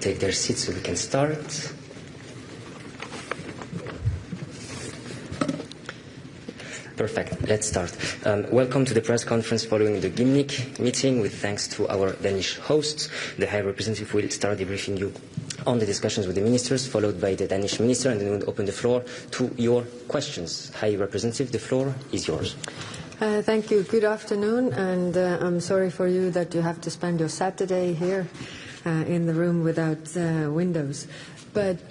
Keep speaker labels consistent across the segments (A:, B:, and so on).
A: take their seats so we can start. Perfect. Let's start. Welcome to the press conference following the Gimnik meeting. With thanks to our Danish hosts, the High Representative will start debriefing you on the discussions with the ministers, followed by the Danish minister, and then we'll open the floor to your questions. High Representative, the floor is yours.
B: Thank you. Good afternoon, and I'm sorry for you that you have to spend your Saturday here in the room without windows. But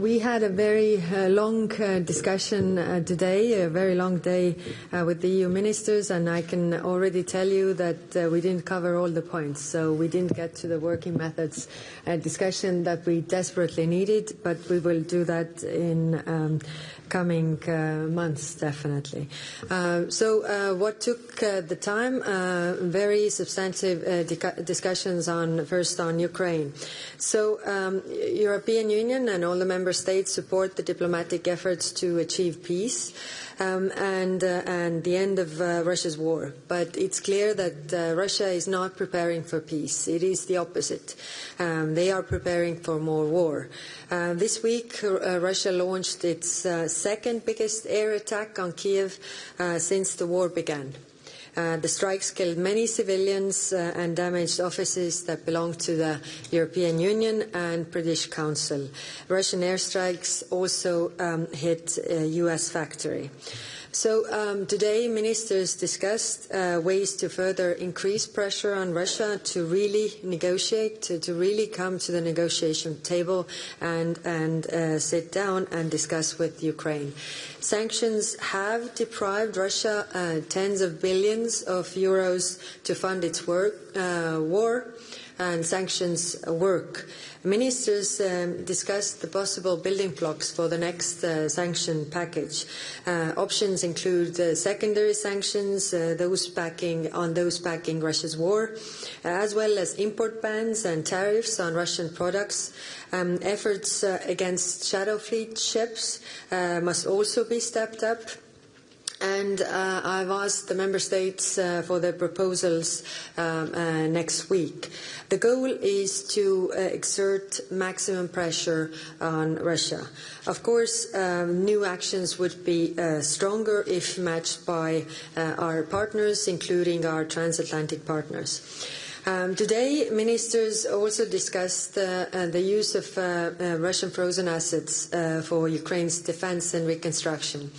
B: we had a very long discussion today, a very long day with the EU ministers, and I can already tell you that we didn't cover all the points. So we didn't get to the working methods discussion that we desperately needed, but we will do that in coming months, definitely. So what took the time? Very substantive discussions first on Ukraine. So European Union and all the member states support the diplomatic efforts to achieve peace and the end of Russia's war. But it's clear that Russia is not preparing for peace. It is the opposite. They are preparing for more war. This week, Russia launched its second biggest air attack on Kiev since the war began. The strikes killed many civilians and damaged offices that belong to the European Union and British Council. Russian airstrikes also hit a US factory. So today ministers discussed ways to further increase pressure on Russia to really negotiate, to really come to the negotiation table and sit down and discuss with Ukraine. Sanctions have deprived Russia tens of billions of euros to fund its war, and sanctions work. Ministers discussed the possible building blocks for the next sanction package. Options include secondary sanctions, those backing Russia's war, as well as import bans and tariffs on Russian products. Efforts against shadow fleet ships must also be stepped up. And I've asked the member states for their proposals next week. The goal is to exert maximum pressure on Russia. Of course, new actions would be stronger if matched by our partners, including our transatlantic partners. Today, ministers also discussed the use of Russian frozen assets for Ukraine's defense and reconstruction.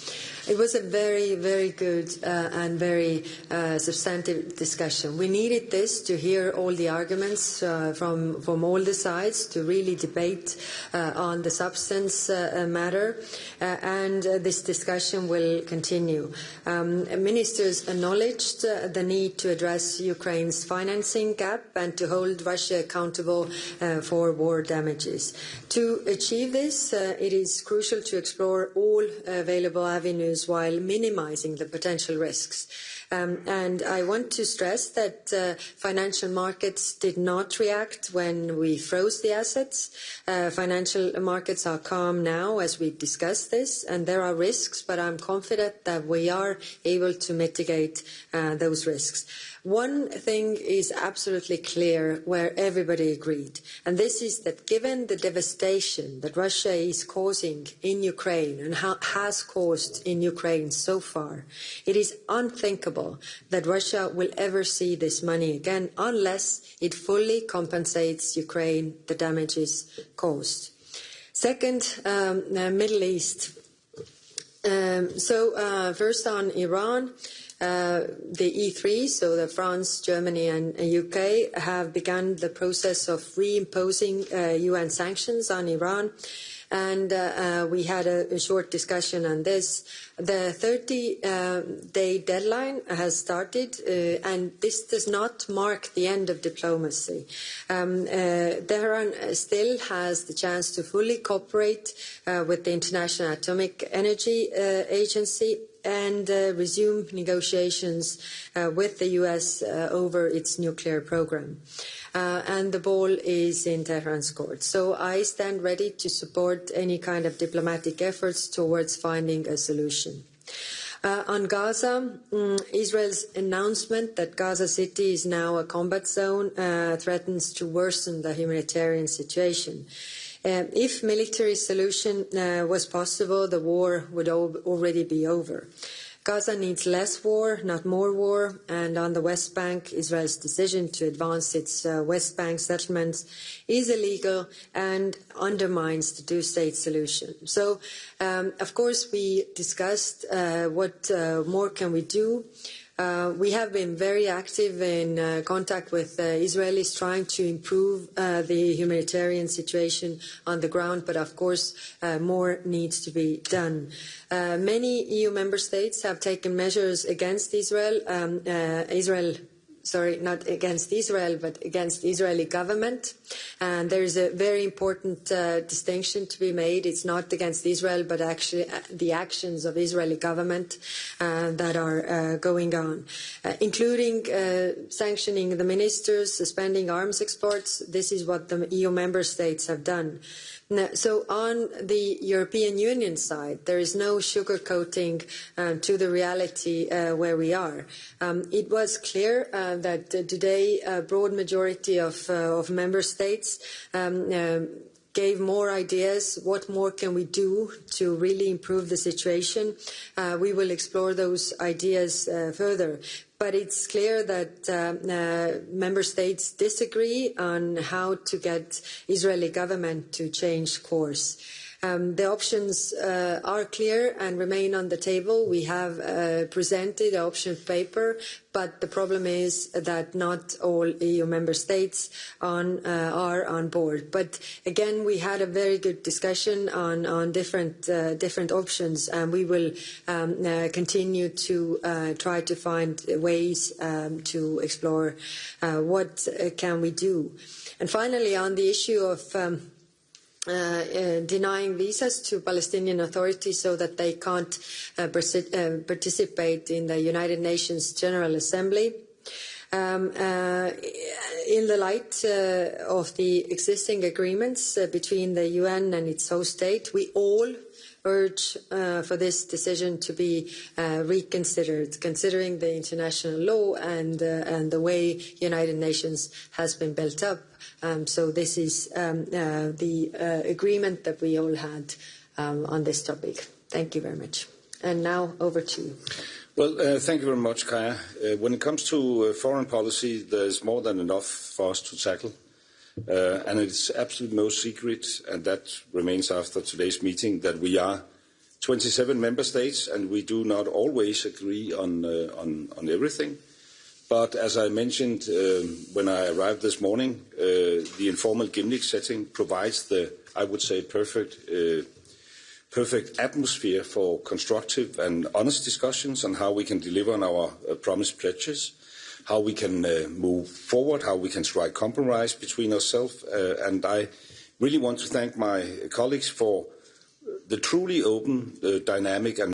B: It was a very, very good and very substantive discussion. We needed this to hear all the arguments from all the sides, to really debate on the substance matter, and this discussion will continue. Ministers acknowledged the need to address Ukraine's financing gap and to hold Russia accountable for war damages. To achieve this, it is crucial to explore all available avenues while minimizing the potential risks. And I want to stress that financial markets did not react when we froze the assets. Financial markets are calm now as we discuss this, and there are risks, but I'm confident that we are able to mitigate those risks. One thing is absolutely clear, where everybody agreed, and this is that given the devastation that Russia is causing in Ukraine and has caused in Ukraine so far, it is unthinkable that Russia will ever see this money again unless it fully compensates Ukraine the damages caused. Second, Middle East. First on Iran. The E3, so the France, Germany and UK, have begun the process of reimposing UN sanctions on Iran. And we had a short discussion on this. The 30-day deadline has started, and this does not mark the end of diplomacy. Tehran still has the chance to fully cooperate with the International Atomic Energy Agency and resume negotiations with the US over its nuclear program. And the ball is in Tehran's court. So I stand ready to support any kind of diplomatic efforts towards finding a solution. On Gaza, Israel's announcement that Gaza City is now a combat zone threatens to worsen the humanitarian situation. If military solution was possible, the war would already be over. Gaza needs less war, not more war, and on the West Bank, Israel's decision to advance its West Bank settlements is illegal and undermines the two-state solution. So, of course, we discussed what more can we do. We have been very active in contact with Israelis trying to improve the humanitarian situation on the ground, but of course more needs to be done. Many EU member states have taken measures against Israel, not against Israel, but against the Israeli government. And there is a very important distinction to be made. It's not against Israel, but actually the actions of Israeli government that are going on, including sanctioning the ministers, suspending arms exports. This is what the EU member states have done. So on the European Union side, there is no sugarcoating to the reality where we are. It was clear that today a broad majority of member states gave more ideas. What more can we do to really improve the situation? We will explore those ideas further. But it's clear that member states disagree on how to get Israeli government to change course. The options are clear and remain on the table. We have presented an option paper, but the problem is that not all EU member states are on board. But again, we had a very good discussion on different options, and we will continue to try to find ways to explore what can we do. And finally, on the issue of denying visas to Palestinian authorities so that they can't participate in the United Nations General Assembly. In the light of the existing agreements between the UN and its host state, we all urge for this decision to be reconsidered, considering the international law and the way the United Nations has been built up. So this is the agreement that we all had on this topic. Thank you very much. And now over to you.
C: Well, thank you very much, Kaja. When it comes to foreign policy, there's more than enough for us to tackle. And it's absolutely no secret, and that remains after today's meeting, that we are 27 member states, and we do not always agree on everything. But as I mentioned when I arrived this morning, the informal Gimnik setting provides the, I would say, perfect atmosphere for constructive and honest discussions on how we can deliver on our promised pledges, how we can move forward, how we can strike compromise between ourselves. And I really want to thank my colleagues for the truly open, dynamic and